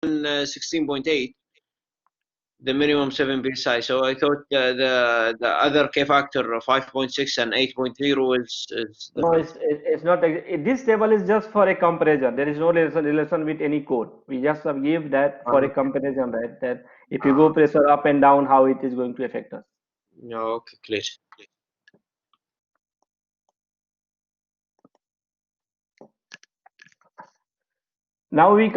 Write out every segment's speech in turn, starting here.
16.8, the minimum 7 bit size. So I thought the other K factor 5.6 and 8.0 is No, different. it's not. This table is just for a comparison. There is no relation with any code. We just give that for a comparison, right? That if you go pressure up and down, how it is going to affect us. Okay, clear. Now we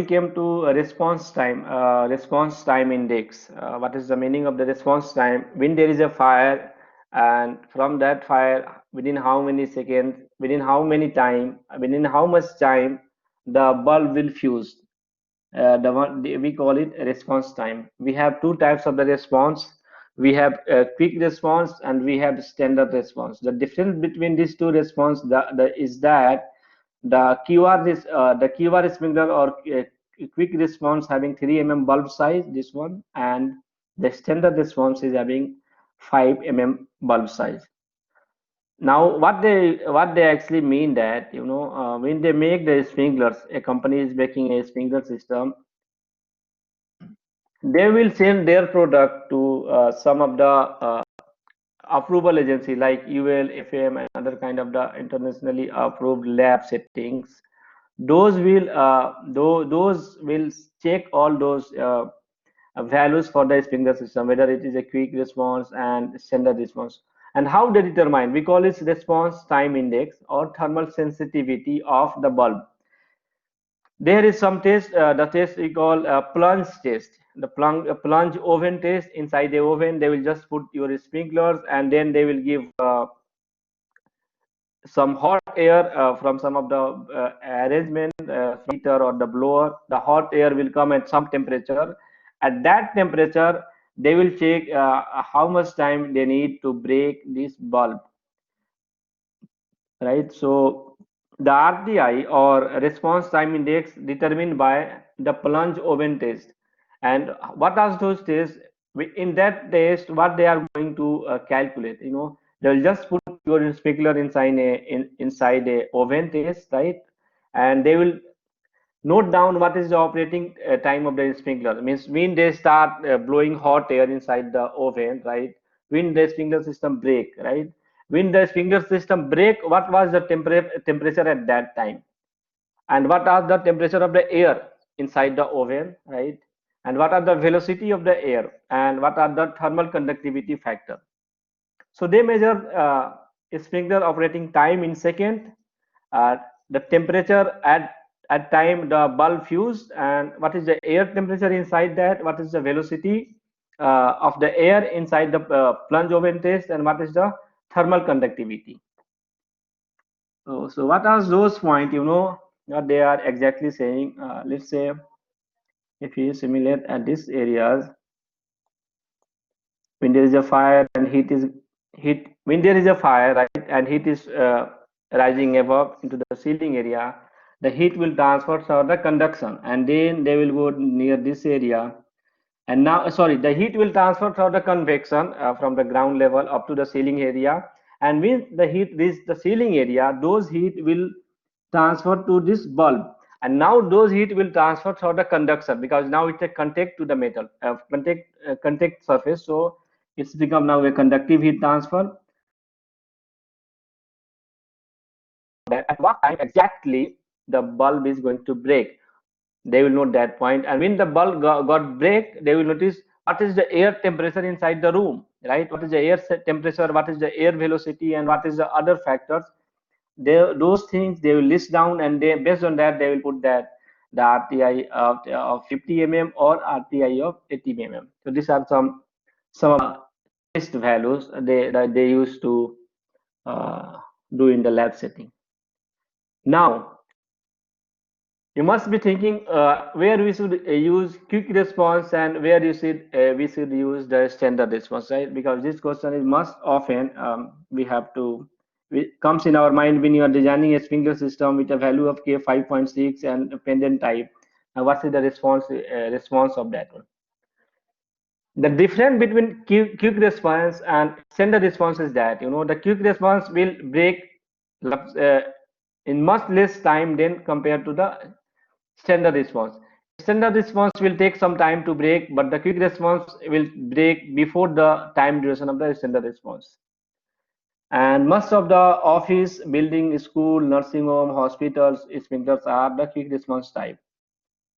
came to response time index. What is the meaning of the response time? When there is a fire, and from that fire, within how many seconds, within how many time, within how much time, the bulb will fuse. We call it response time. We have two types of the response. We have a quick response and we have standard response. The difference between these two response is that the QR sprinkler or quick response having 3 mm bulb size, this one, and the standard response is having 5 mm bulb size. Now what they actually mean that, when they make the sprinklers, a company is making a sprinkler system, they will send their product to some of the approval agency like UL, FM, and other kind of the internationally approved lab settings. Those will check all those values for the sprinkler system, whether it is a quick response and standard response. And how they determine? We call it response time index or thermal sensitivity of the bulb. There is some test, the test we call plunge test. The plunge oven test. Inside the oven, they will just put your sprinklers and then they will give some hot air from some of the arrangement heater or the blower. The hot air will come at some temperature. At that temperature, they will check how much time they need to break this bulb, right? So the RTI or response time index determined by the plunge oven test. And what are those tests? In that test, what they are going to calculate, they'll just put your sprinkler inside a oven test, right? And they will note down what is the operating time of the sprinkler. Means when they start blowing hot air inside the oven, right? When the sprinkler system break, right? When the sprinkler system break, what was the temperature at that time? And what are the temperature of the air inside the oven, right? And what are the velocity of the air? And what are the thermal conductivity factor? So they measure sprinkler operating time in second, uh, the temperature at time the bulb fused, and what is the air temperature inside that, what is the velocity of the air inside the plunge oven test, and what is the thermal conductivity. So what are those points, what they are exactly saying? Let's say if you simulate at these areas, when there is a fire and heat when there is a fire, right, and heat is rising above into the ceiling area, the heat will transfer through the conduction and then they will go near this area. And now, sorry, the heat will transfer through the convection from the ground level up to the ceiling area. And when the heat reaches the ceiling area, those heat will transfer to this bulb. And now those heat will transfer through the conduction, because now it's a contact to the metal, contact surface. So it's become now a conductive heat transfer. That at what time exactly the bulb is going to break, they will note that point. And when the bulb got break, they will notice what is the air temperature inside the room, right? What is the air temperature, what is the air velocity, and what is the other factors. Those things they will list down, and they, based on that, they will put that the RTI of 50 mm or RTI of 80 mm. So these are some of the test values that they used to do in the lab setting. Now you must be thinking where we should use quick response and where we should use the standard response, right? Because this question is most often we have to comes in our mind when you are designing a sprinkler system with a value of K 5.6 and pendant type. What is the response of that one? The difference between quick response and standard response is that, the quick response will break in much less time than compared to the standard response. standard response will take some time to break, but the quick response will break before the time duration of the standard response. And most of the office, building, school, nursing home, hospitals, sprinklers are the quick response type,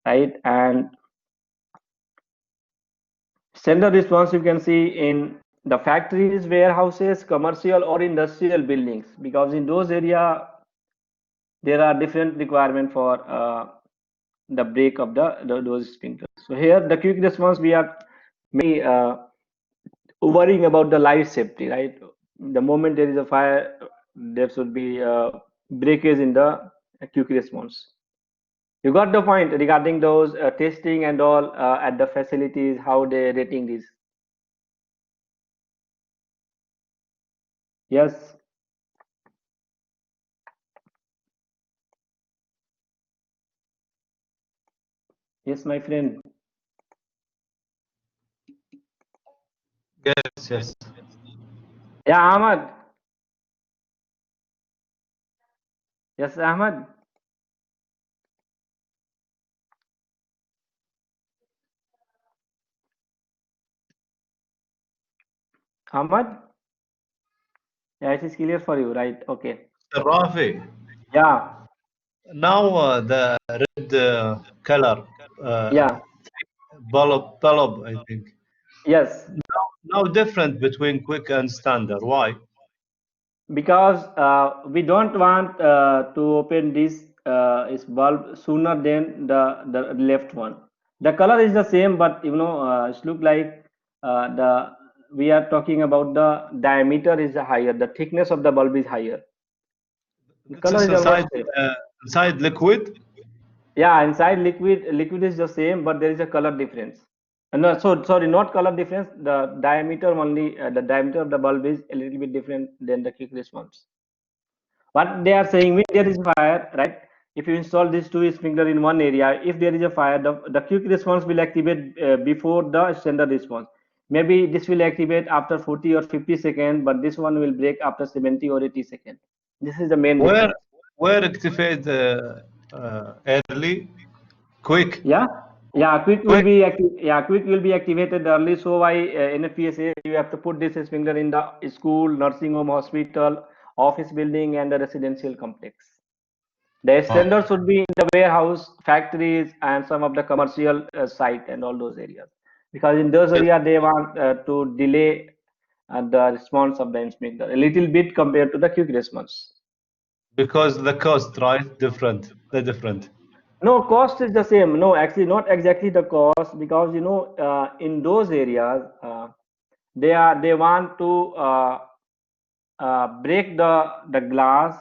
right? And standard response you can see in the factories, warehouses, commercial or industrial buildings, because in those area there are different requirement for the break of those sprinklers. So here the quick response we are mainly worrying about the life safety, right? The moment there is a fire, there should be breakage in the quick response. You got the point regarding those testing and all at the facilities, how they rating this. Yes, yes, my friend. Yes, yes. Yeah, Ahmad. Yes, Ahmad. Ahmad. Yeah, it is clear for you, right? Okay. Mr. Rafi, Yeah, now the red color, yeah, bulb, I think. yes. Now different between quick and standard. Why? Because we don't want to open this is bulb sooner than the left one. The color is the same, but it look like the we are talking about the diameter is higher, the thickness of the bulb is higher. The This color is is almost inside same. inside liquid. Yeah, inside liquid is the same, but there is a color difference. No, so sorry, not color difference. The diameter only, the diameter of the bulb is a little bit different than the quick response. What they are saying, when there is fire, right? If you install these two sprinkler in one area, if there is a fire, the quick response will activate before the standard response. Maybe this will activate after 40 or 50 seconds, but this one will break after 70 or 80 seconds. This is the main Where difference. where activate early, quick, Yeah, yeah, quick will quick. be active. Yeah, quick will be activated early. So why NFPA says you have to put this sprinkler in the school, nursing home, hospital, office building, and the residential complex. The standard should be in the warehouse, factories, and some of the commercial site and all those areas. Because in those Yes, areas, they want to delay the response of the inspector a little bit compared to the quick response. because the cost, right? Different. The different. No, cost is the same. No, actually, not exactly the cost because in those areas, they want to break the glass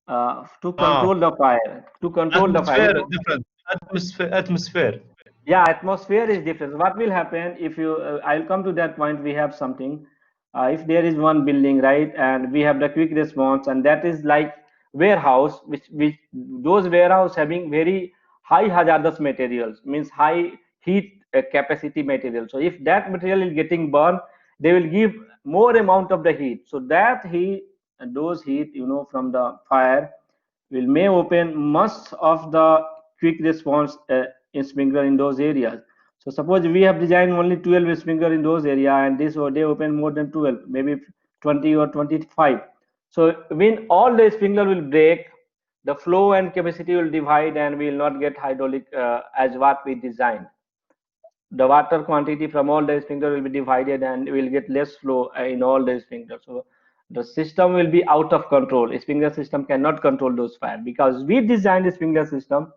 to Ah, control the fire. To control the fire. atmosphere different. Atmosphere. Yeah, atmosphere is different. What will happen if you I'll come to that point. We have something if there is one building, right, and we have the quick response, and that is like warehouse, which those warehouse having very high hazardous materials, means high heat capacity material. So if that material is getting burned, they will give more amount of the heat. So that heat, those heat from the fire will may open most of the quick response sprinkler in those areas. So suppose we have designed only 12 sprinkler in those area, and this or they open more than 12, maybe 20 or 25. So when all the sprinkler will break, the flow and capacity will divide, and we will not get hydraulic as what we designed. The water quantity from all the sprinkler will be divided, and we will get less flow in all the sprinklers. So the system will be out of control. A sprinkler system cannot control those fire because we designed the sprinkler system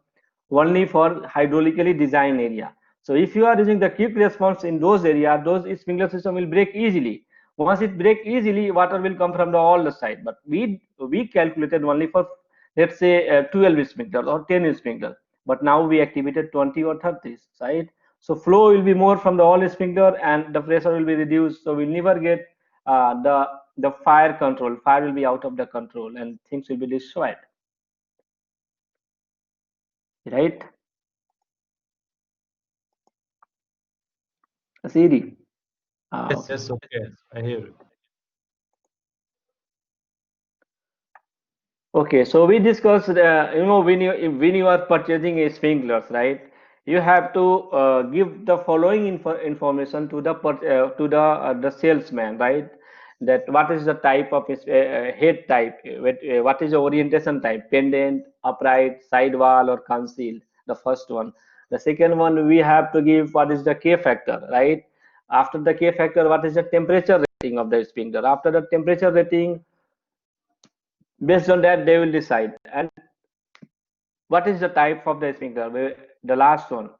only for hydraulically designed area. So if you are using the quick response in those areas, those sprinkler system will break easily. Once it break easily, water will come from the all the side. But we calculated only for, let's say, 12 sprinklers or 10 sprinklers. But now we activated 20 or 30, right? So flow will be more from the all sprinkler, and the pressure will be reduced. So we'll never get the fire control. Fire will be out of the control, and things will be destroyed, right? Siri. Yes, Okay. yes, okay. I hear you. Okay, so we discussed, when you are purchasing a sprinklers, right? you have to give the following information to the salesman, right? That what is the type of head type, what is the orientation type, pendant, upright, side wall, or concealed. The first one. The second one, we have to give what is the K factor, right? After the K factor, what is the temperature rating of the sphincter? After the temperature rating, based on that, they will decide. And what is the type of the sphincter? The last one,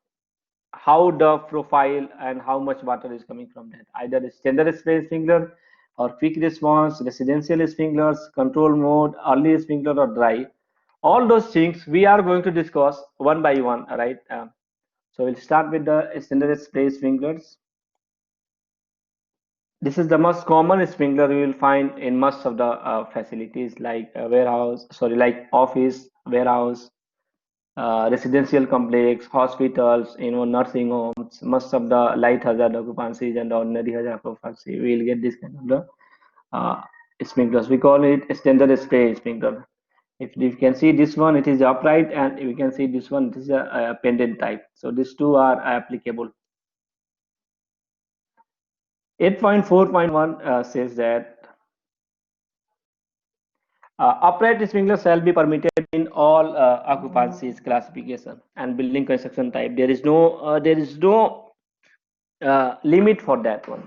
how the profile and how much water is coming from that. Either a standard space sphincter or quick response, residential sprinklers, control mode, early sprinkler, or dry. All those things we are going to discuss one by one, right? So we'll start with the standard space sprinklers. This is the most common sprinkler you will find in most of the facilities, like like office, warehouse, residential complex, hospitals, nursing homes. Most of the light hazard occupancies and ordinary hazard occupancy, we will get this kind of the sprinklers. We call it standard space sprinkler. If you can see this one, it is upright, and we can see this one, it is a pendant type. So these two are applicable. 8.4.1 says that upright sprinkler shall be permitted in all occupancies classification and building construction type. There is no limit for that one.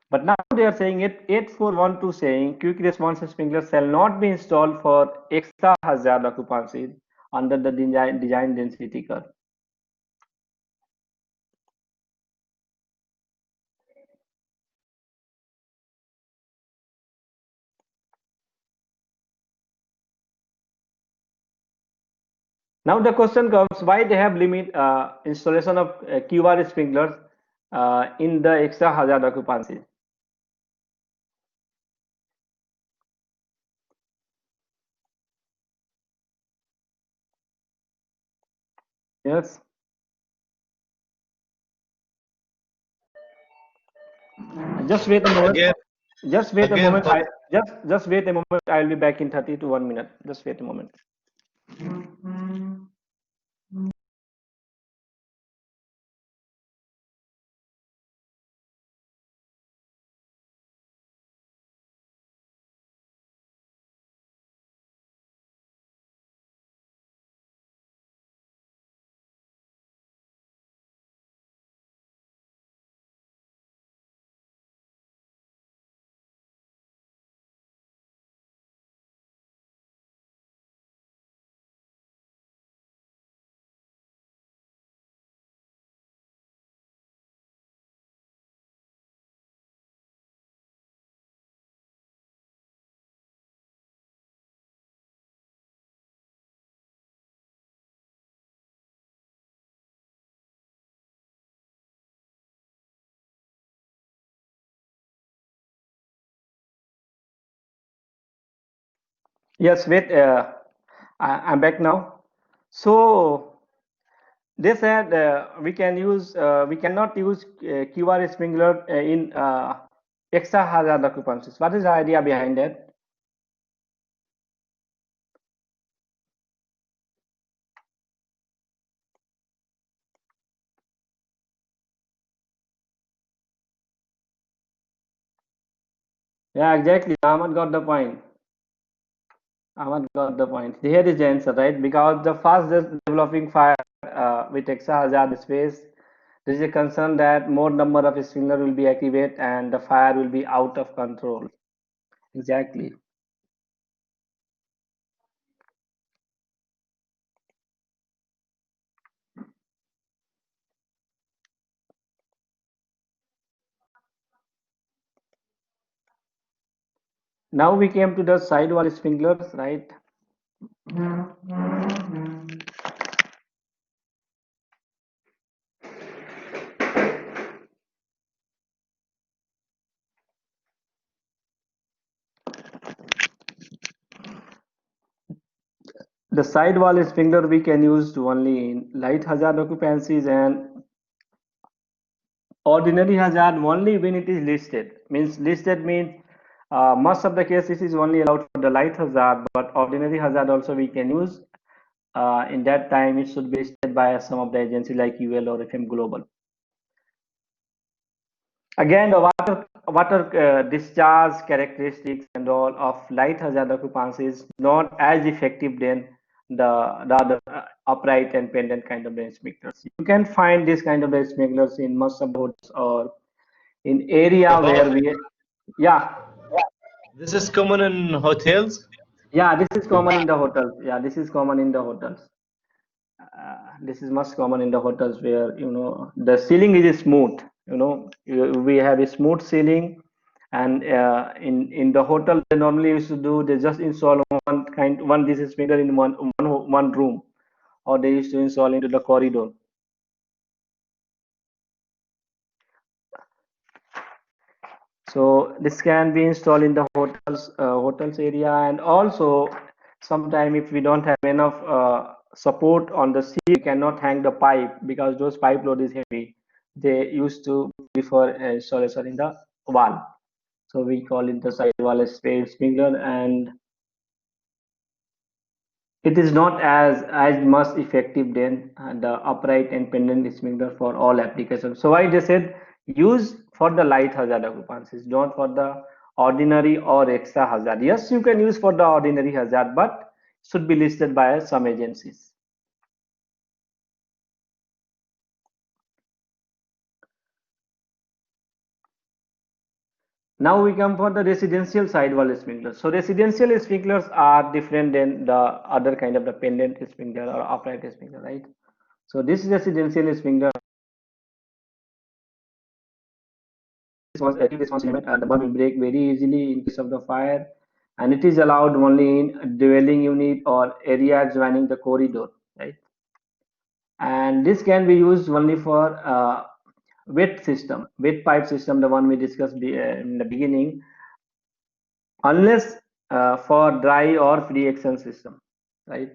But now they are saying it 8412 saying quick response sprinkler shall not be installed for extra hazard occupancies under the design density curve. Now the question comes, why they have limit installation of QR sprinklers in the extra hazard occupancy? Yes. Just wait a moment. Again, Just wait a moment. but- Just wait a moment. I'll be back in 30 to 1 minute. Just wait a moment. Yes, wait. I'm back now. So they said we cannot use QR sprinkler in extra hazard occupancies. What is the idea behind that? Yeah, exactly. Ahmad got the point. Ahmad got the point. Here is the answer, right? Because the fast developing fire with extra hazard space, there is a concern that more number of sprinkler will be activated and the fire will be out of control. Exactly. Now we came to the sidewall sprinklers, right? The sidewall sprinkler we can use only in light hazard occupancies and ordinary hazard only when it is listed. Listed means most of the cases is only allowed for the light hazard, but ordinary hazard also we can use in that time it should be listed by some of the agency like UL or FM Global. Again, the water discharge characteristics and all of light hazard occupancy is not as effective than the other upright and pendant kind of the sprinklers. You can find this kind of the sprinklers in most of the hotels or in area where we, yeah, This is common in hotels. yeah, this is common in the hotels. Yeah, this is common in the hotels. This is much common in the hotels where the ceiling is smooth. We have a smooth ceiling, and in the hotel they normally used to do, they just install one this is sprinkler in one room, or they used to install into the corridor. So this can be installed in the hotels area, and also sometime if we don't have enough support on the sea, we cannot hang the pipe because those pipe load is heavy. They used to prefer installation in the wall. So we call it the sidewall sprinkler, and it is not as much effective than the upright and pendant sprinkler for all applications. So I just said use for the light hazard occupancies, not for the ordinary or extra hazard. Yes, you can use for the ordinary hazard, but should be listed by some agencies. Now we come for the residential sidewall sprinklers. So residential sprinklers are different than the other kind of the pendant sprinkler or upright sprinkler, right? So this residential sprinkler active response limit, and the bulb will break very easily in case of the fire, and it is allowed only in dwelling unit or area joining the corridor, right? And this can be used only for wet pipe system, the one we discussed in the beginning, unless for dry or free action system, right?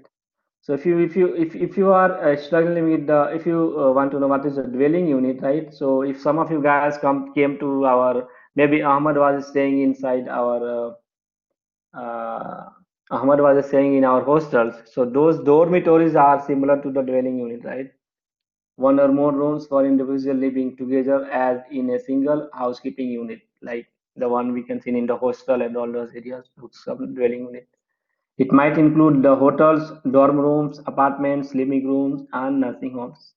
So if you are struggling with the, if you want to know what is a dwelling unit, right? So if some of you guys came to our, maybe Ahmad was staying inside our Ahmad was staying in our hostels. So those dormitories are similar to the dwelling unit, right? One or more rooms for individual living together as in a single housekeeping unit, like the one we can see in the hostel and all those areas, some dwelling unit. It might include the hotels, dorm rooms, apartments, living rooms, and nursing homes.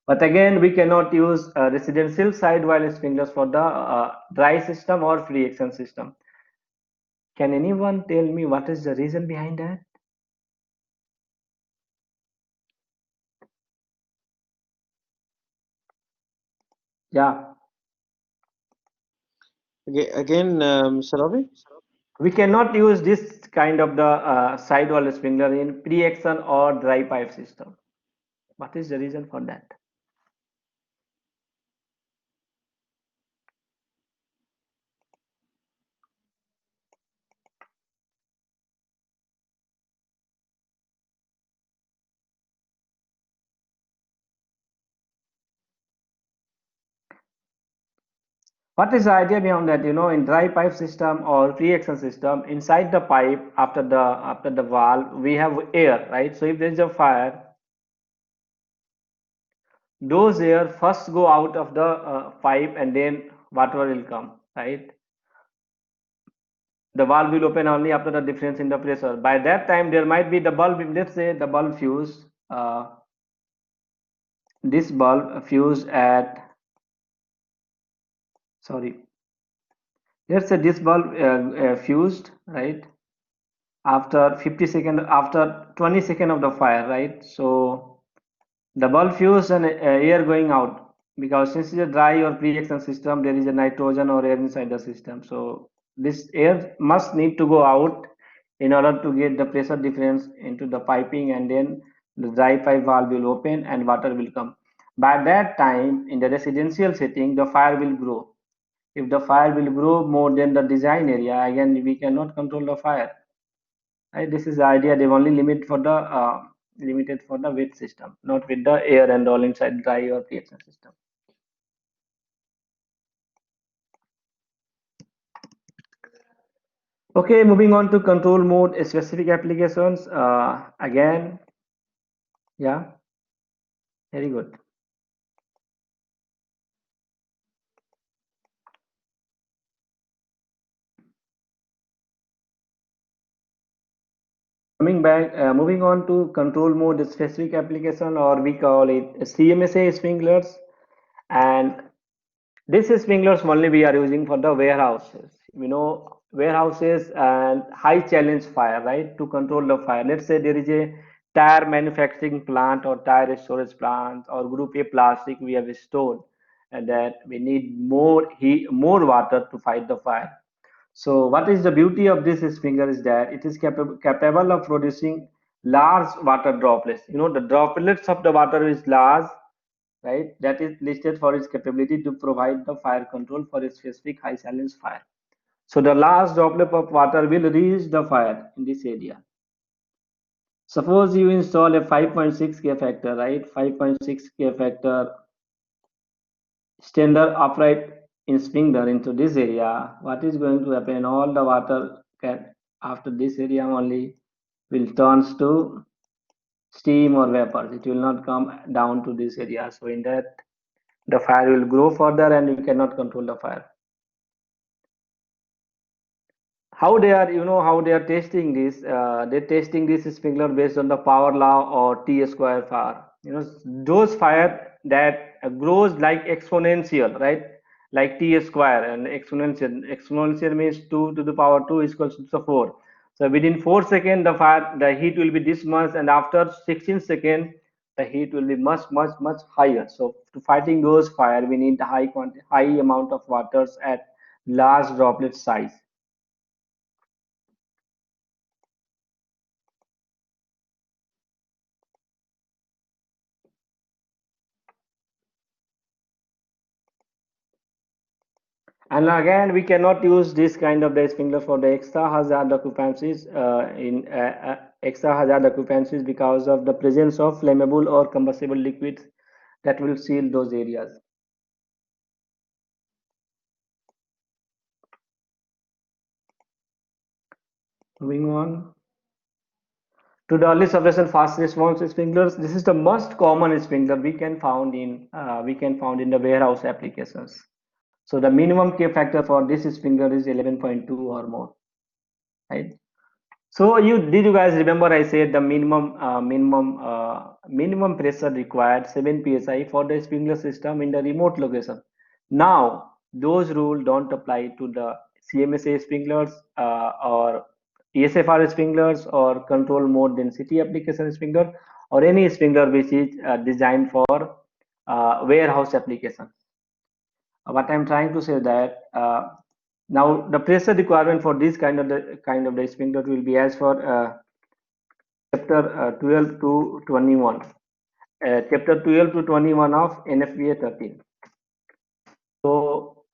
But again, we cannot use residential sidewall sprinklers for the dry system or free action system. Can anyone tell me what is the reason behind that? Yeah. Again, Mr. Ravi? We cannot use this kind of the sidewall sprinkler in pre-action or dry pipe system. What is the reason for that? What is the idea behind that? In dry pipe system or pre-action system, inside the pipe after the valve, we have air, right? So if there is a fire, those air first go out of the pipe and then water will come, right? The valve will open only after the difference in the pressure. By that time, there might be the bulb, let's say the bulb fuse, this bulb fused at, sorry, let's say this bulb fused, right? After 50 seconds, after 20 seconds of the fire, right? So the bulb fuse and air going out, because since it's a dry or pre-action system, there is a nitrogen or air inside the system. So this air must need to go out in order to get the pressure difference into the piping, and then the dry pipe valve will open and water will come. By that time, in the residential setting, the fire will grow. If the fire will grow more than the design area, again we cannot control the fire. Right? This is the idea. They only limited for the wet system, not with the air and all inside dry or pre-action system. Okay, moving on to control mode specific applications. Again, Yeah, very good. Coming back, moving on to control mode specific application, or we call it CMSA sprinklers. And this sprinklers only we are using for the warehouses. You know, warehouses and high challenge fire, right? To control the fire. Let's say there is a tire manufacturing plant or tire storage plant or group A plastic we have stored, and that we need more heat, more water to fight the fire. So what is the beauty of this sprinkler is that it is capable of producing large water droplets. You know, the droplets of the water is large, right? That is listed for its capability to provide the fire control for a specific high challenge fire. So the large droplet of water will reach the fire in this area. Suppose you install a 5.6 K factor, right? 5.6 K factor standard upright in sprinkler into this area. What is going to happen? All the water can, after this area only will turns to steam or vapors. It will not come down to this area. So in that, the fire will grow further and you cannot control the fire. How they are, you know, how they are testing this? They're testing this sprinkler based on the power law or T square fire. You know, those fire that grows like exponential, right? Like T square, and exponential means 2 to the power 2 is equals to 4. So within 4 seconds the fire, the heat will be this much, and after 16 seconds the heat will be much higher. So to fighting those fire we need high amount of waters at large droplet size. And again, we cannot use this kind of the sprinkler for the extra hazard occupancies extra hazard occupancies because of the presence of flammable or combustible liquids that will seal those areas. Moving on to the early suppression fast response sprinklers. This is the most common sprinkler we can found in the warehouse applications. So the minimum K factor for this sprinkler is 11.2 or more, right? So did you guys remember I said the minimum pressure required 7 psi for the sprinkler system in the remote location. Now those rules don't apply to the CMSA sprinklers or ESFR sprinklers or control mode density application sprinkler or any sprinkler which is designed for warehouse application. What I'm trying to say that now the pressure requirement for this kind of the sprinkler will be as for chapter 12 to 21. Chapter 12 to 21 of NFPA 13. So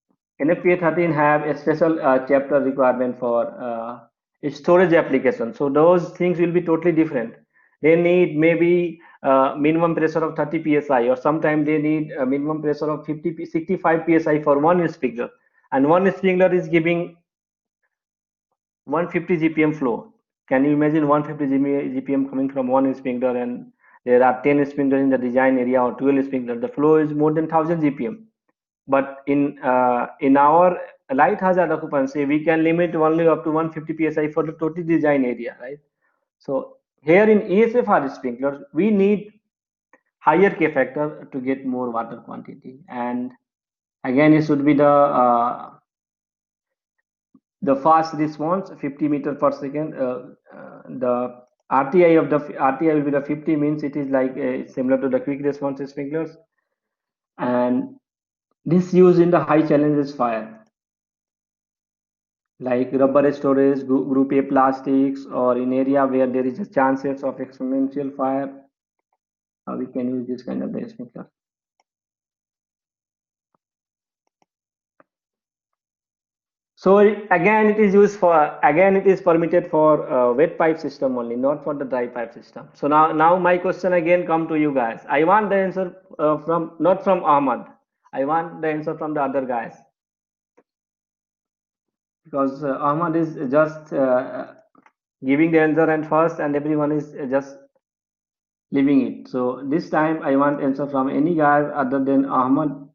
NFPA 13 have a special chapter requirement for storage application. So those things will be totally different. They need maybe minimum pressure of 30 psi, or sometimes they need a minimum pressure of 65 psi for one sprinkler, and one sprinkler is giving 150 GPM flow. Can you imagine 150 GPM coming from one sprinkler, and there are 10 sprinklers in the design area or 12 sprinklers? The flow is more than 1000 GPM. But in our light hazard occupancy, we can limit only up to 150 psi for the total design area, right? So here in ESFR sprinklers, we need higher K factor to get more water quantity, and again it should be the fast response 50 meter per second. The RTI will be the 50, means it is like similar to the quick response sprinklers, and this used in the high challenges fire like rubber storage, group A plastics, or in area where there is a chances of exponential fire. We can use this kind of the sprinkler. So again, it is permitted for wet pipe system only, not for the dry pipe system. So now my question again come to you guys. I want the answer not from Ahmad. I want the answer from the other guys, because Ahmad is just giving the answer and first, and everyone is just leaving it. So this time I want answer from any guy other than Ahmad.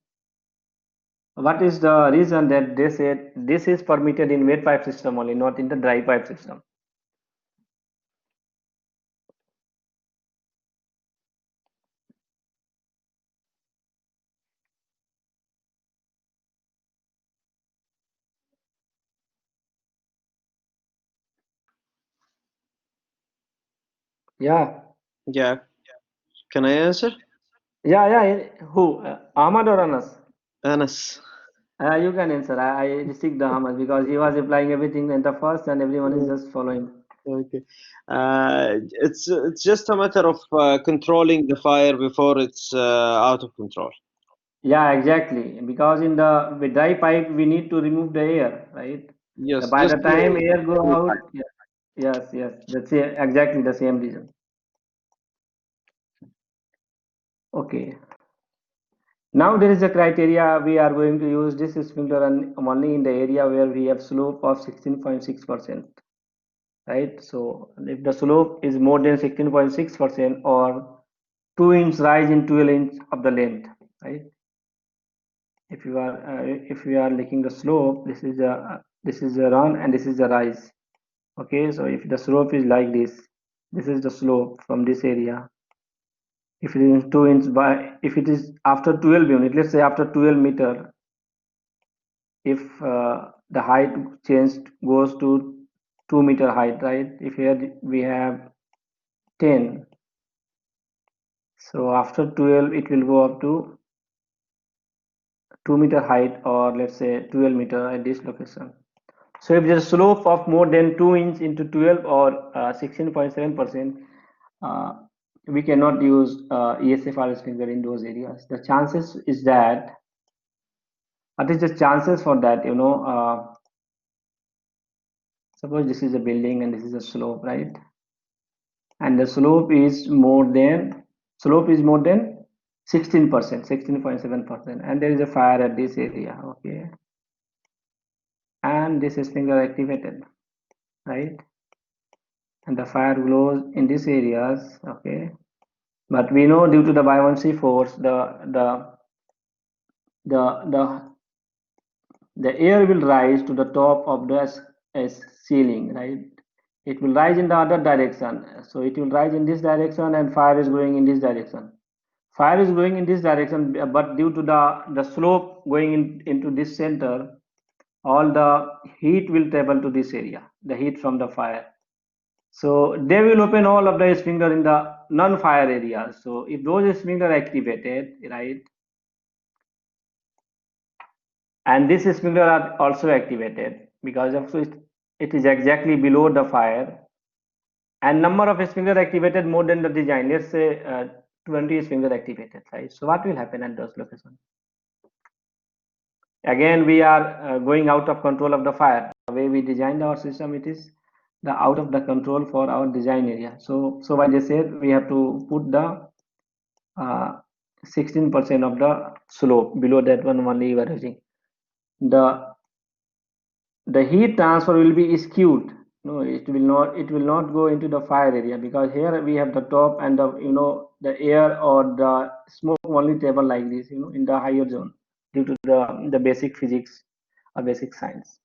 What is the reason that they said this is permitted in wet pipe system only, not in the dry pipe system? Yeah, Yeah. Can I answer? yeah. Who? Ahmad or Anas? Anas. You can answer. I restrict the Ahmad because he was applying everything in the first, and everyone is just following. Okay. It's just a matter of controlling the fire before it's out of control. Yeah, exactly. Because in the with dry pipe, we need to remove the air, right? Yes, By just the time to air go out, yes, that's exactly the same reason. Okay. Now there is a criteria we are going to use this sprinkler only in the area where we have slope of 16.6%, right? So if the slope is more than 16.6% or 2-inch rise in 12 inch of the length, right? If you are looking the slope, this is a run and this is a rise. Okay, so if the slope is like this is the slope from this area. If it is 2 inch by, if it is after 12 unit, let's say after 12 meter, if the height changed goes to 2 meter height, right? If here we have 10, so after 12 it will go up to 2 meter height, or let's say 12 meter at this location. So if there's a slope of more than 2 inch into 12 or 16.7%, we cannot use ESFR sprinkler in those areas. The chances is that, what is the chances for that? Suppose this is a building and this is a slope, right? And the slope is more than 16%, 16.7%, and there is a fire at this area, okay? And this sprinkler activated, right? And the fire glows in these areas, okay? But we know due to the buoyancy force, the air will rise to the top of the ceiling, right? It will rise in the other direction. So it will rise in this direction and fire is going in this direction. Fire is going in this direction, but due to the slope going into this center, all the heat will travel to this area, the heat from the fire. So they will open all of the sprinkler in the non-fire areas. So if those sprinklers are activated, right, and this sprinkler are also activated because of it is exactly below the fire, and number of sprinkler activated more than the design. Let's say 20 sprinkler activated, right? So what will happen at those locations? Again, we are going out of control of the fire. The way we designed our system, it is the out of the control for our design area. So why they said we have to put the 16% of the slope below that one only we are using. The heat transfer will be skewed. No, it will not go into the fire area, because here we have the top and the air or the smoke only travel like this, in the higher zone, due to the basic physics or basic science.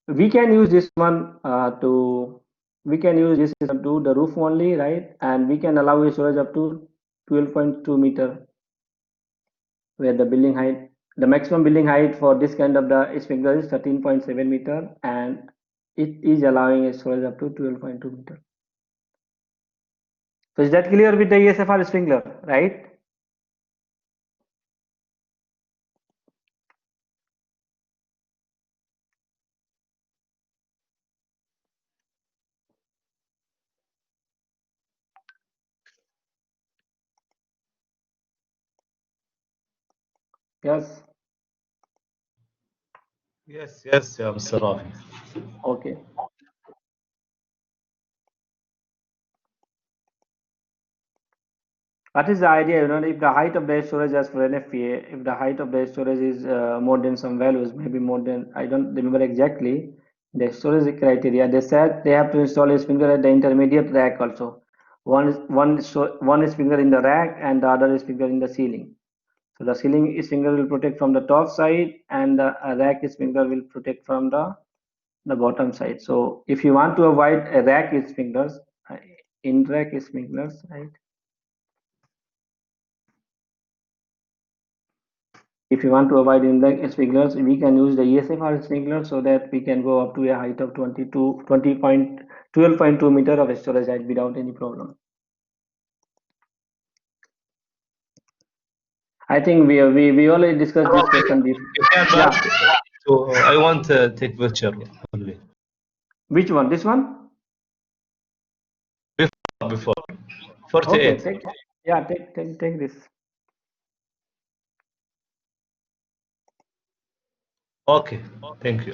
We can use this one to the roof only, right? And we can allow a storage up to 12.2 meter, where the building height, the maximum building height for this kind of the sprinkler is 13.7 meter, and it is allowing a storage up to 12.2 meter. So is that clear with the ESFR sprinkler, right? Yes. Yes, yeah, Mr. Rafi. Okay. What is the idea? If the height of the storage, as for NFPA, if the height of the storage is more than some values, maybe more than, I don't remember exactly, The storage criteria, they said they have to install a sprinkler at the intermediate rack also. One sprinkler in the rack and the other sprinkler in the ceiling. So the ceiling sprinkler will protect from the top side, and the rack sprinkler will protect from the bottom side. So if you want to avoid a rack sprinklers, in rack sprinklers, right? If you want to avoid in-rack sprinklers, we can use the ESFR sprinkler so that we can go up to a height of 12.2 meter of storage height without any problem. I think we already discussed this question before. You can Yeah. So I want to take picture only. Which one? This one? Before. Okay, 48. take this. Okay, thank you.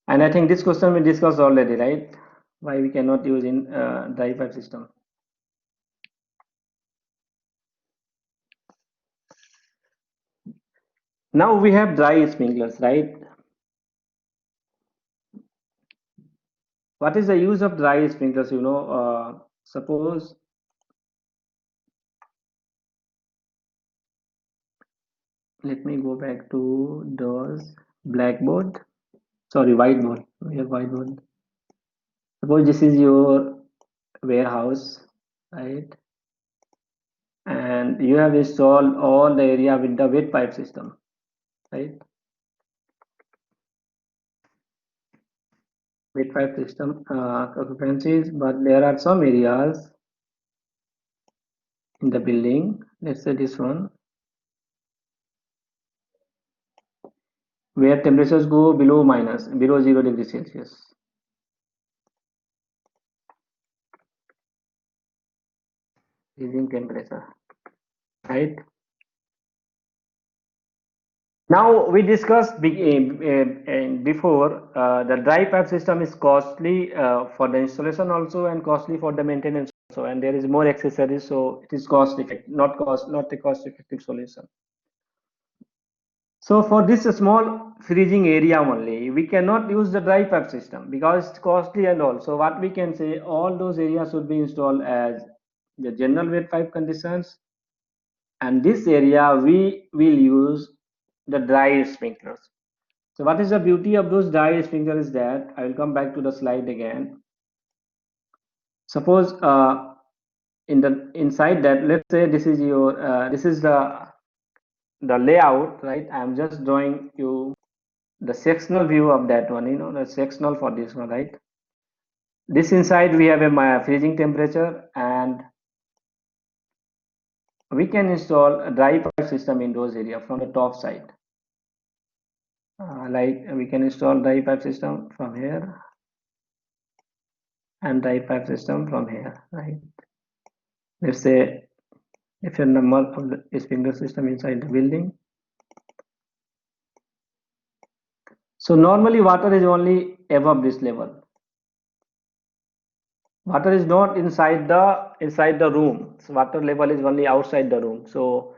And I think this question we discussed already, right? Why we cannot use in dry pipe system. Now we have dry sprinklers, right? What is the use of dry sprinklers? You know, suppose let me go back to those blackboard. Sorry, whiteboard. We have whiteboard. Suppose this is your warehouse, right? And you have installed all the area with the wet pipe system, right? Wet pipe system occupancies, but there are some areas in the building. Let's say this one, where temperatures go below 0 degrees Celsius. Freezing temperature, right? Now we discussed before the dry pipe system is costly for the installation also and costly for the maintenance also, and there is more accessories, so it is cost effective, not a cost effective solution. So for this small freezing area only, we cannot use the dry pipe system because it's costly and all. So what we can say, all those areas should be installed as the general wet pipe conditions, and this area we will use the dry sprinklers. So what is the beauty of those dry sprinklers is that I will come back to the slide again. Suppose inside that, let's say this is your this is the layout, right? I'm just drawing you the sectional view of that one, you know, the sectional for this one, right? This inside we have a freezing temperature, and we can install a dry pipe system in those areas from the top side. Like we can install dry pipe system from here and dry pipe system from here, right? Let's say if your number of the sprinkler system inside the building. So normally water is only above this level. Water is not inside the room. So water level is only outside the room. So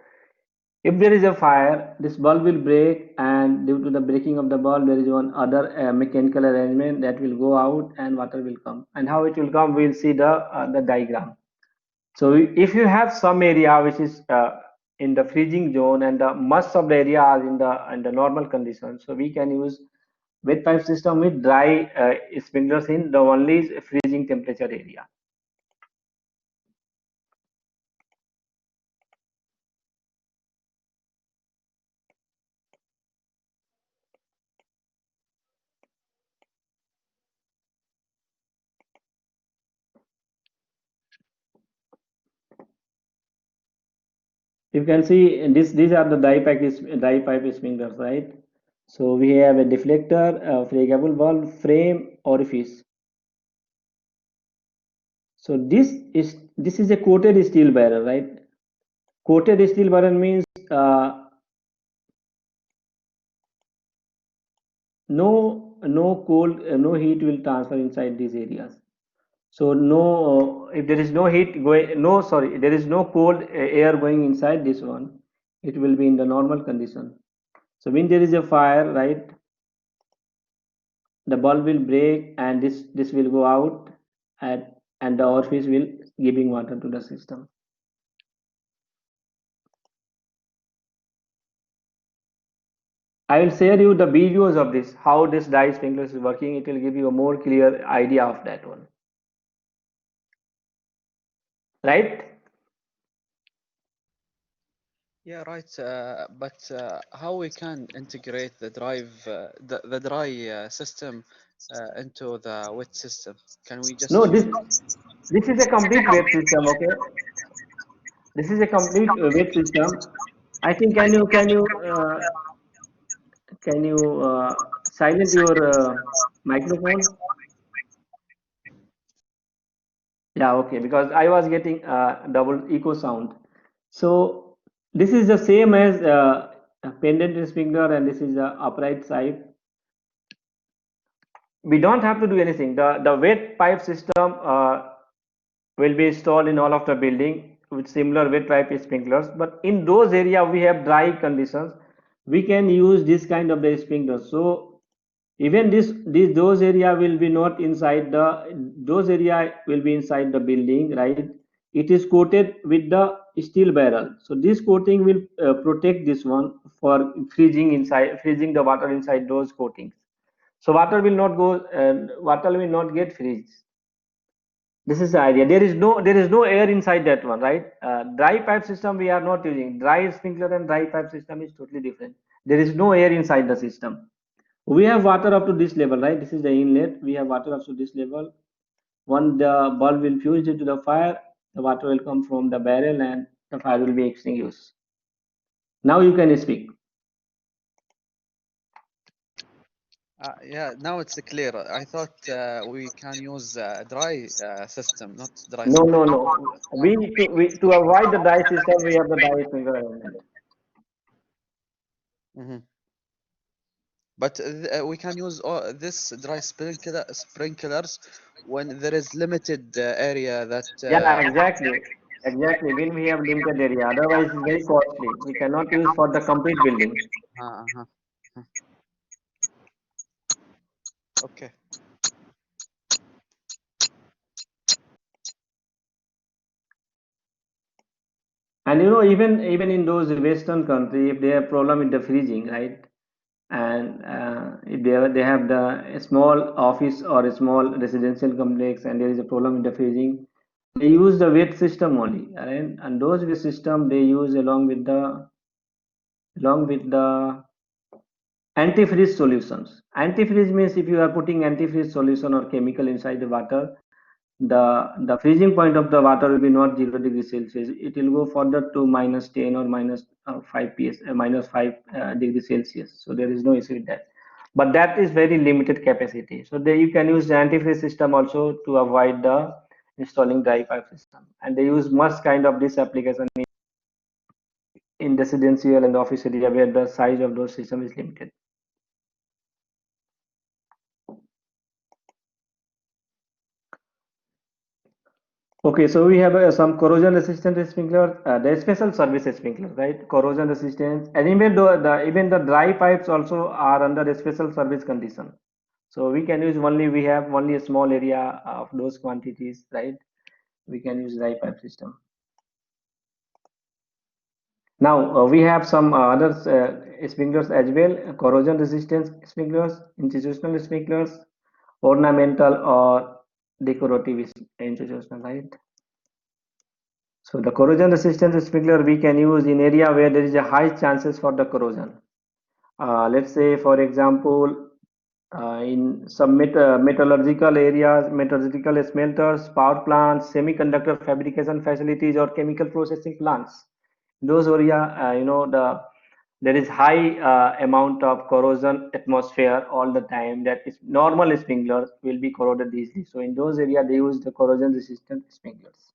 if there is a fire, this bulb will break, and due to the breaking of the bulb, there is one other mechanical arrangement that will go out and water will come. And how it will come, we'll see the diagram. So if you have some area which is in the freezing zone and the most of the area are in the normal conditions, so we can use wet pipe system with dry sprinklers in the only freezing temperature area. You can see these are the dry pipe sprinklers, right? So we have a deflector, a flammable bulb, frame, orifice. So this is a coated steel barrel, right? Coated steel barrel means no cold, no heat will transfer inside these areas. So if there is no heat going, there is no cold air going inside this one, it will be in the normal condition. So when there is a fire, right, the bulb will break and this will go out, and the orifice will giving water to the system. I will share you the videos of this, how this dye sprinkler is working. It will give you a more clear idea of that one. Right? Yeah, right. But how we can integrate the the dry system into the wet system? Can we just No, use? this is a complete wet system. Okay, this is a complete wet system. I think can you silent your microphone? Yeah, okay, because I was getting double echo sound. So this is the same as a pendant sprinkler, and this is the upright side. We don't have to do anything. The wet pipe system will be installed in all of the building with similar wet pipe sprinklers. But in those areas we have dry conditions, we can use this kind of the sprinkler. So even those area will be not inside those area will be inside the building, right? It is coated with the steel barrel, so this coating will protect this one for freezing the water inside those coatings. So water will not get freeze. This is the idea. There is no air inside that one, right? Dry pipe system we are not using. Dry sprinkler and dry pipe system is totally different. There is no air inside the system. We have water up to this level, right? This is the inlet. We have water up to this level. When the bulb will fuse into the fire, the water will come from the barrel and the fire will be extinguished. Now you can speak. Yeah, now it's clear. I thought we can use dry system, not dry No, sprinkler. no, no. To avoid the dry system, we have the dry sprinkler element. Mm-hmm. But we can use this dry sprinklers when there is limited area that. Yeah, exactly. Exactly. When we have limited area, otherwise it's very costly. We cannot use for the complete building. Uh-huh. Okay. And even in those Western country, if they have problem with the freezing, right? And if they have a small office or a small residential complex, and there is a problem with the freezing, they use the wet system only, right? And those wet system they use along with the antifreeze solutions. Antifreeze means if you are putting antifreeze solution or chemical inside the water, the freezing point of the water will be not 0 degrees Celsius. It will go further to -10 or -5 degrees Celsius. So there is no issue with that. But that is very limited capacity. So you can use the antifreeze system also to avoid the installing dry pipe system. And they use much kind of this application in residential and office area where the size of those system is limited. Okay, so we have some corrosion resistant sprinkler, the special service sprinkler, right? Corrosion resistance, and even though even the dry pipes also are under a special service condition. So we can use we have only a small area of those quantities, right? We can use dry pipe system. Now we have some other sprinklers as well: corrosion resistance sprinklers, institutional sprinklers, ornamental or decorative institutional, right? So the corrosion resistant sprinkler we can use in area where there is a high chances for the corrosion. Let's say, for example, in some metallurgical areas, metallurgical smelters, power plants, semiconductor fabrication facilities, or chemical processing plants. Those area, there is high amount of corrosion atmosphere all the time. That is normal sprinklers will be corroded easily. So in those areas, they use the corrosion resistant sprinklers.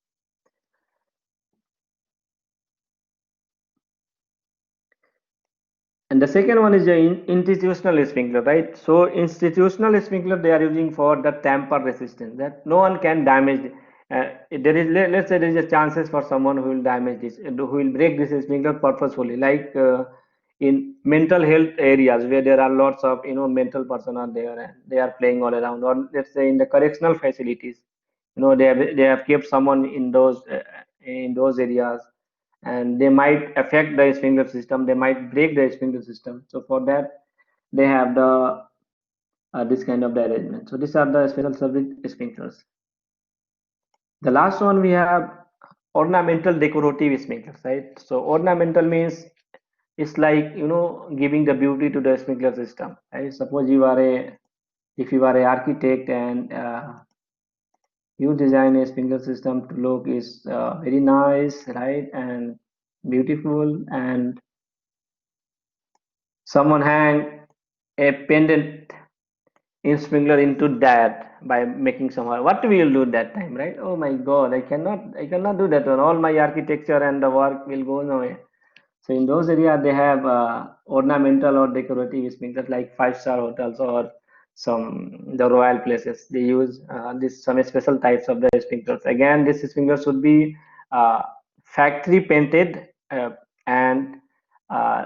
And the second one is the institutional sprinkler, right? So institutional sprinkler they are using for the tamper resistance, that no one can damage. There is let's say there is a chances for someone who will damage this, who will break this sprinkler purposefully. Like in mental health areas where there are lots of mental person are there and they are playing all around, or let's say in the correctional facilities, they have kept someone in those areas, and they might affect the sprinkler system, they might break the sprinkler system. So for that they have the this kind of the arrangement. So these are the special service sprinklers. The last one we have ornamental decorative sprinklers, right? So ornamental means it's like giving the beauty to the sprinkler system, right? Suppose if you are a architect and you design a sprinkler system to look is very nice, right, and beautiful, and someone hang a pendant in sprinkler into that by making somehow, what we will do that time, right? Oh my god, I cannot do that one, all my architecture and the work will go nowhere. So in those areas they have ornamental or decorative sprinklers, like five-star hotels or the royal places, they use this some special types of the sprinklers. Again, this sprinkler should be factory painted, and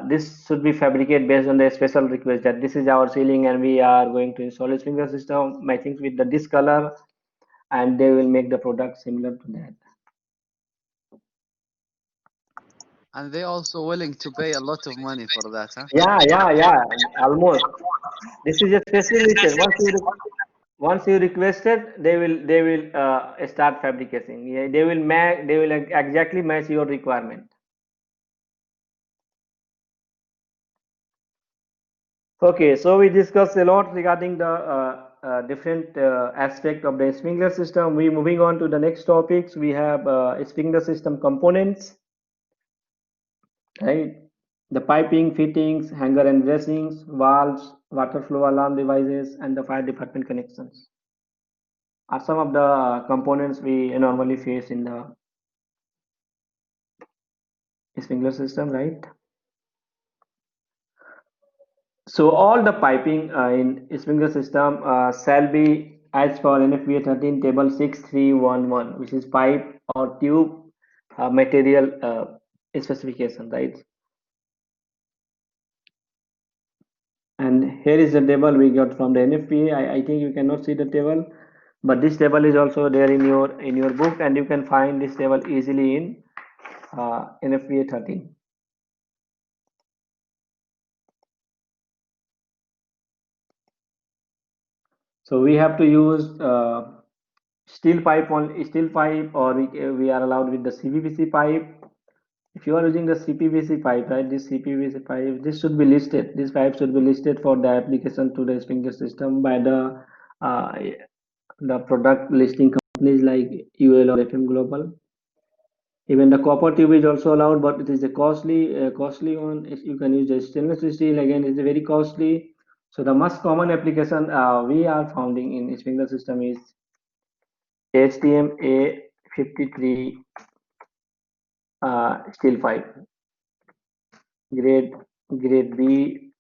this should be fabricated based on the special request that this is our ceiling and we are going to install a sprinkler system matching with this color, and they will make the product similar to that. And they also willing to pay a lot of money for that, huh? Yeah, almost. This is a special request. Once you request it, they will start fabricating. Yeah, they will exactly match your requirement. Okay, so we discussed a lot regarding the different aspect of the sprinkler system. We moving on to the next topics. We have sprinkler system components, right? The piping, fittings, hanger and dressings, valves, water flow alarm devices, and the fire department connections are some of the components we normally face in the sprinkler system, right? So all the piping in sprinkler system shall be as per NFPA 13 table 6311, which is pipe or tube material specification, right? And here is the table we got from the NFPA. I think you cannot see the table, but this table is also there in your book, and you can find this table easily in NFPA 13. So we have to use steel pipe, or we are allowed with the CPVC pipe. If you are using the CPVC pipe, right, this CPVC pipe, this should be listed. This pipe should be listed for the application to the sprinkler system by the product listing companies like UL or FM Global. Even the copper tube is also allowed, but it is a costly one. If you can use the stainless steel, again, it's very costly. So the most common application we are finding in sprinkler system is HTM A53 steel pipe, grade B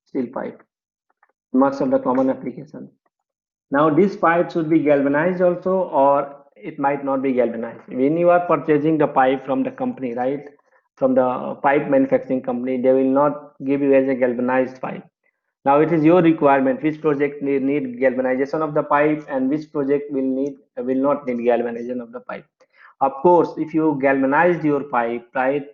steel pipe. Most of the common application. Now this pipe should be galvanized also, or it might not be galvanized. When you are purchasing the pipe from the company, right, from the pipe manufacturing company, they will not give you as a galvanized pipe. Now it is your requirement which project need galvanization of the pipe and which project will not need galvanization of the pipe. Of course, if you galvanized your pipe, right,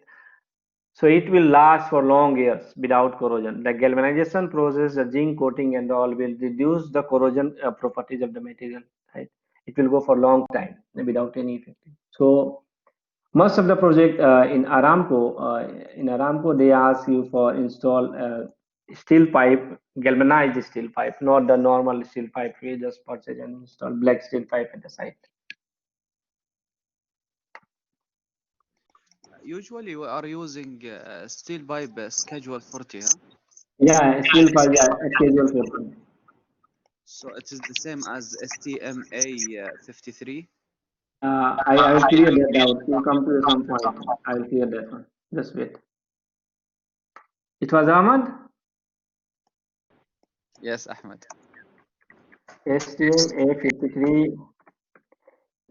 so it will last for long years without corrosion. The galvanization process, the zinc coating and all will reduce the corrosion properties of the material, right? It will go for long time without any effect. So most of the project in Aramco, they ask you for install steel pipe, galvanized steel pipe, not the normal steel pipe. We just purchase and install black steel pipe at the site. Usually we are using steel pipe schedule 40, huh? Yeah, steel pipe, yeah, casual coating. So it is the same as STMA 53. I will clear that doubt. You come to some point. I will clear that one. Just wait. It was Ahmad. Yes, Ahmed. STM A53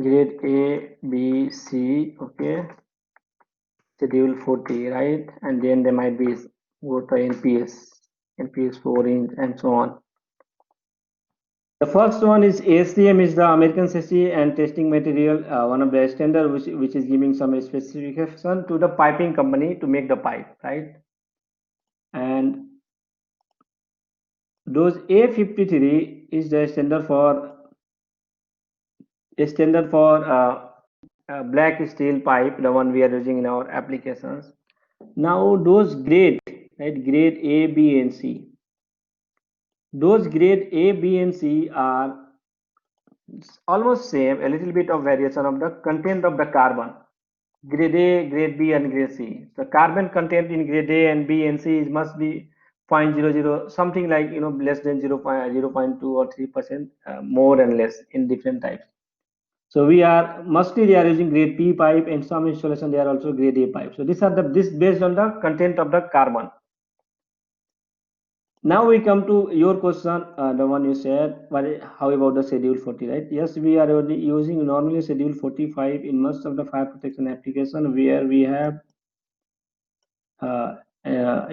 grade A, B, C. Okay. Schedule 40, right? And then there might be go to NPS 4 inch and so on. The first one is ASTM, is the American Safety and Testing Material, one of the standard which is giving some specification to the piping company to make the pipe, right? And those A53 is the standard for black steel pipe, the one we are using in our applications. Now those grade, right, grade A, B, and C. Those grade A, B, and C are almost same, a little bit of variation of the content of the carbon. Grade A, grade B, and grade C. The carbon content in grade A and B and C must be 0.00, something like less than 0.2 or 3%, more and less in different types. So we are mostly they are using grade P pipe, and some installation they are also grade A pipe. So these are this based on the content of the carbon. Now we come to your question, the one you said, how about the schedule 40, right? Yes, we are already using normally schedule 45 in most of the fire protection application where we have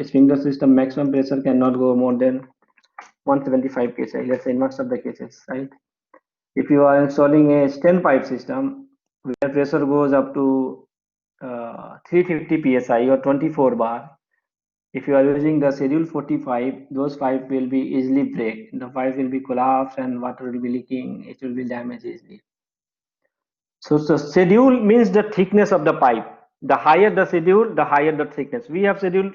sprinkler system maximum pressure cannot go more than 175 psi, let's say in most of the cases, right? If you are installing a standpipe system where pressure goes up to 350 psi or 24 bar, if you are using the schedule 45, those pipe will be easily break. The pipe will be collapsed and water will be leaking. It will be damaged easily. So schedule means the thickness of the pipe. The higher the schedule, the higher the thickness. We have schedule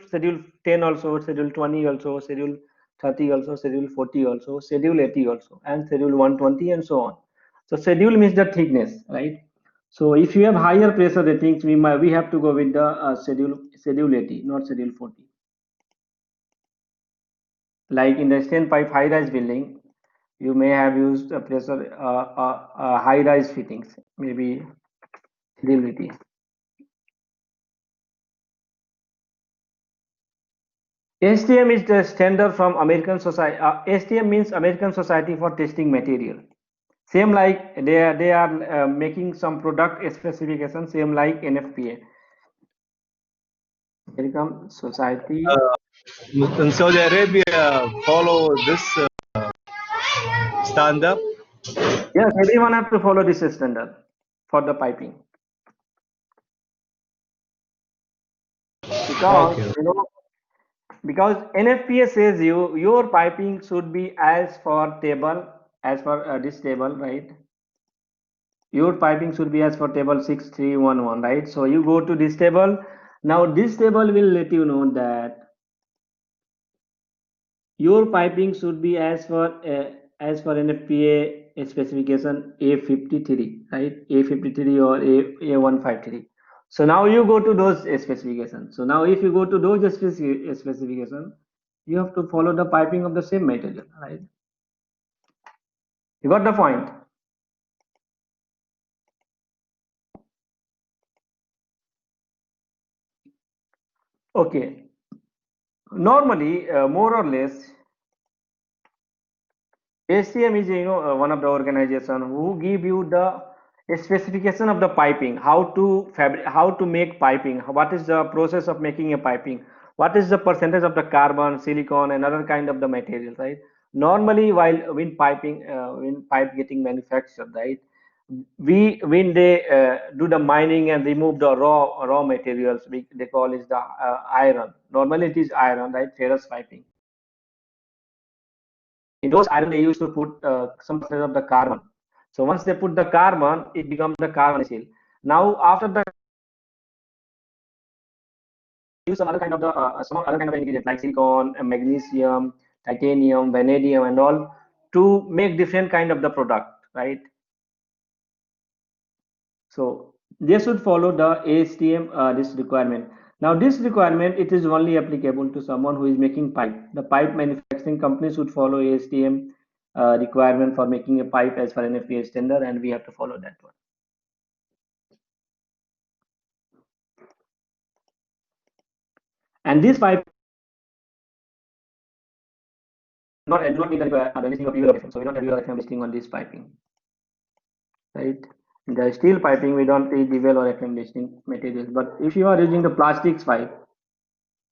10 also, schedule 20 also, schedule 30 also, schedule 40 also, schedule 80 also, and schedule 120 and so on. So schedule means the thickness, right? So if you have higher pressure ratings, we have to go with the schedule 80, not schedule 40. Like in the standpipe high-rise building, you may have used a pressure high-rise fittings, maybe schedule 80. ASTM is the standard from American Society. ASTM means American Society for Testing Material. Same like they are making some product specification, same like NFPA. American Society. In Saudi Arabia, follow this standard? Yes, everyone have to follow this standard for the piping. Because Okay. Because NFPA says your piping should be as for this table, right? Your piping should be as for table 6311, right? So you go to this table. Now this table will let you know that your piping should be as for NFPA specification A53, right? A53 or A153. So now you go to those specifications. So now if you go to those specifications, you have to follow the piping of the same material, right? You got the point? Okay. Normally, more or less, ASTM is one of the organization who give you the specification of the piping, how to make piping, what is the process of making a piping, what is the percentage of the carbon, silicon, and other kind of the material, right? Normally, when pipe getting manufactured, right, when they do the mining and remove the raw materials, they call it the iron. Normally, it is iron, right? Ferrous piping. In those iron they used to put some percentage of the carbon. So once they put the carbon, it becomes the carbon steel. Now after the use some other kind of ingredient like silicon, magnesium, titanium, vanadium, and all to make different kind of the product, right? So they should follow the ASTM this requirement. Now this requirement, it is only applicable to someone who is making pipe. The pipe manufacturing company should follow ASTM requirement for making a pipe as per NFPA standard, and we have to follow that one. And this pipe do not need the listing of UL, so we don't have UL listing on this piping, right? In the steel piping, we don't need the well or FM listing materials. But if you are using the plastics pipe,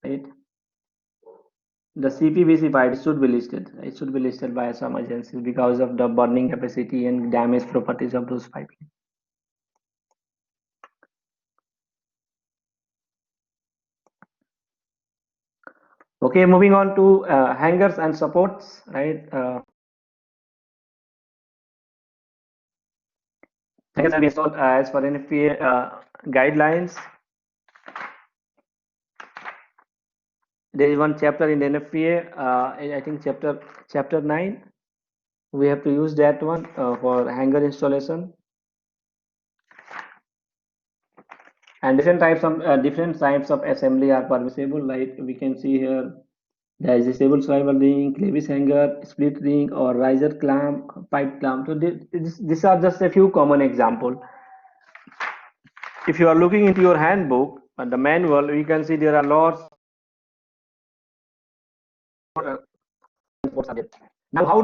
right? the CPVC pipe should be listed. It should be listed by some agencies because of the burning capacity and damage properties of those pipes. Okay, moving on to hangers and supports, right? Hangers have been installed as per NFPA guidelines. There is one chapter in the NFPA, I think chapter 9. We have to use that one for hanger installation. And different types of assembly are permissible. Like we can see here, there is disable swivel ring, clevis hanger, split ring, or riser clamp, pipe clamp. So these are just a few common examples. If you are looking into your handbook and the manual, you can see there are lots. Now how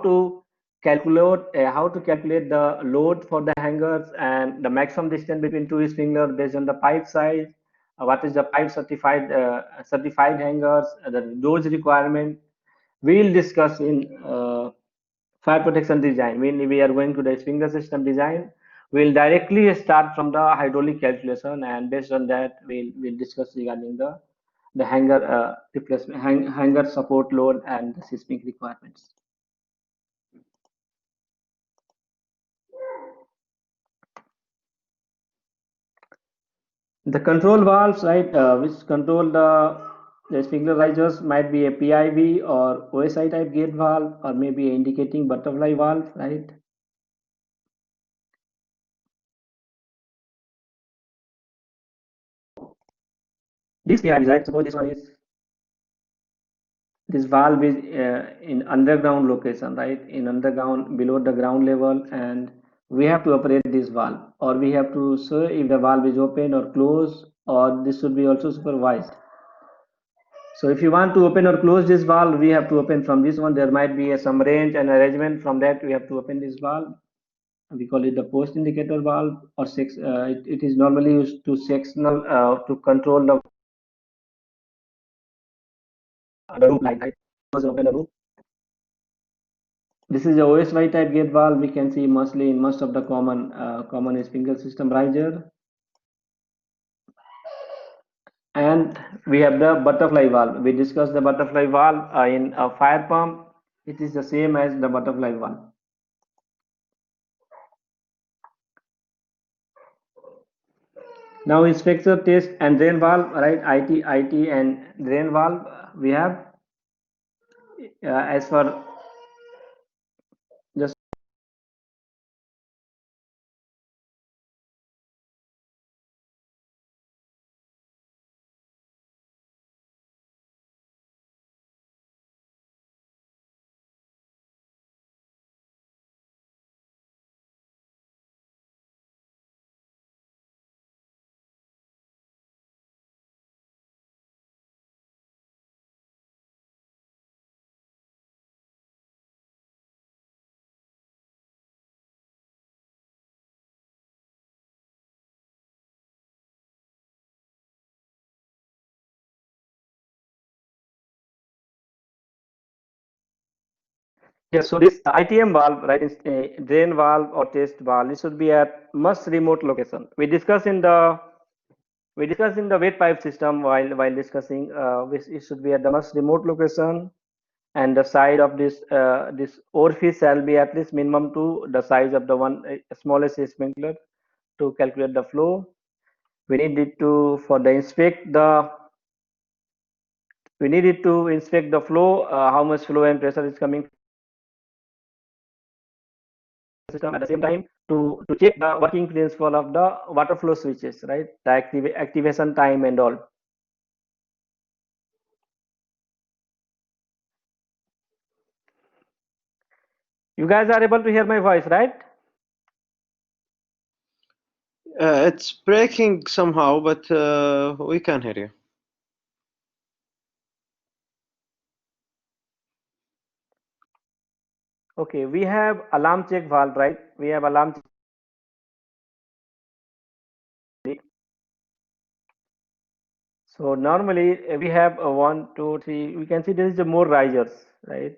to calculate the load for the hangers and the maximum distance between two sprinklers based on the pipe size. What is the pipe certified hangers, the dose requirement. We'll discuss in fire protection design. When we are going to the sprinkler system design, we'll directly start from the hydraulic calculation, and based on that we'll discuss regarding the hanger replacement, hanger support load and the seismic requirements. The control valves, right, which control the sprinkler risers, might be a PIV or OSI type gate valve, or maybe an indicating butterfly valve, right? This PIV, right? Suppose this valve is in underground location, right? In underground, below the ground level, and we have to operate this valve, or we have to say if the valve is open or closed, or this should be also supervised. So if you want to open or close this valve, we have to open from this one. There might be some range and arrangement. From that, we have to open this valve. We call it the post indicator valve, or it is normally used to sectional to control the root line, right? Open the root. This is a OSY type gate valve. We can see mostly in most of the common sprinkler system riser. And we have the butterfly valve. We discussed the butterfly valve in a fire pump. It is the same as the butterfly valve. Now inspector, test and drain valve, right? IT and drain valve we have as for just yes. So this ITM valve, right, is a drain valve or test valve. It should be at most remote location. We discussed in the wet pipe system while discussing it should be at the most remote location, and the size of this orifice shall be at least minimum to the size of the one smallest sprinkler to calculate the flow. We need it to inspect the flow, how much flow and pressure is coming system. At the same time, to check the working principle of the water flow switches, right? The activation time and all. You guys are able to hear my voice, right? It's breaking somehow, but we can hear you. Okay, we have alarm check valve, right? We have alarm. So normally we have a 1, 2, 3. We can see there is a more risers, right?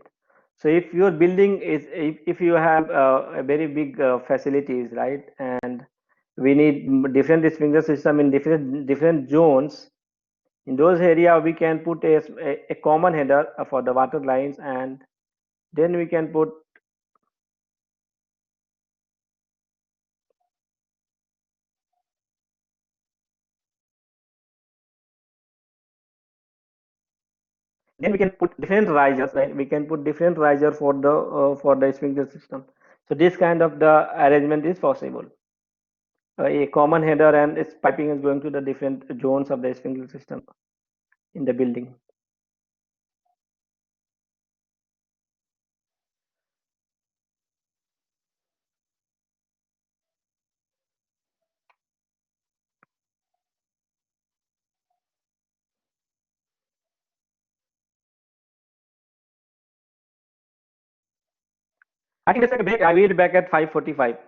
So if your building is, if you have a very big facilities, right, and we need different sprinkler system in different zones. In those area, we can put a common header for the water lines, and then we can put different risers, right? We can put different riser for the sprinkler system. So this kind of the arrangement is possible. A common header and its piping is going to the different zones of the sprinkler system in the building. I think let's take a break. I will be back at 5:45.